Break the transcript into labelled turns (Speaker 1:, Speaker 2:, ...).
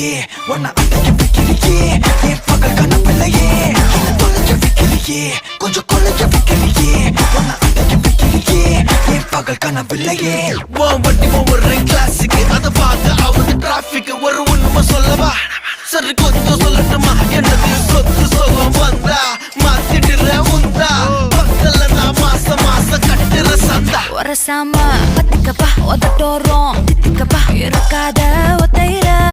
Speaker 1: வைக்கிறியே உன்னை அடைக்க வைக்கிறியே என் பகல் கனப்பில்லையே என்னை தொலைக்க வைக்கிறியே கொஞ்சம் கொலைக்க வைக்கிறியே உன்னை அடைக்க வைக்கிறியே என் பகல் கனப்பில்லையே
Speaker 2: வண்டி ஒவ்வொரு கிளாஸுக்கு அதை பார்க்க ஆகுது டிராபிக் ஒரு உண்மை சொல்லவா சரி கொஞ்சம் சொல்லட்டுமா என்னது சொத்து சோகம் வந்தா மாத்திடுற உந்தா பக்கத்துல நான் மாசம் கட்டுற சந்தா
Speaker 3: ஒரசாம பத்துக்கப்பா ஒதட்டோரு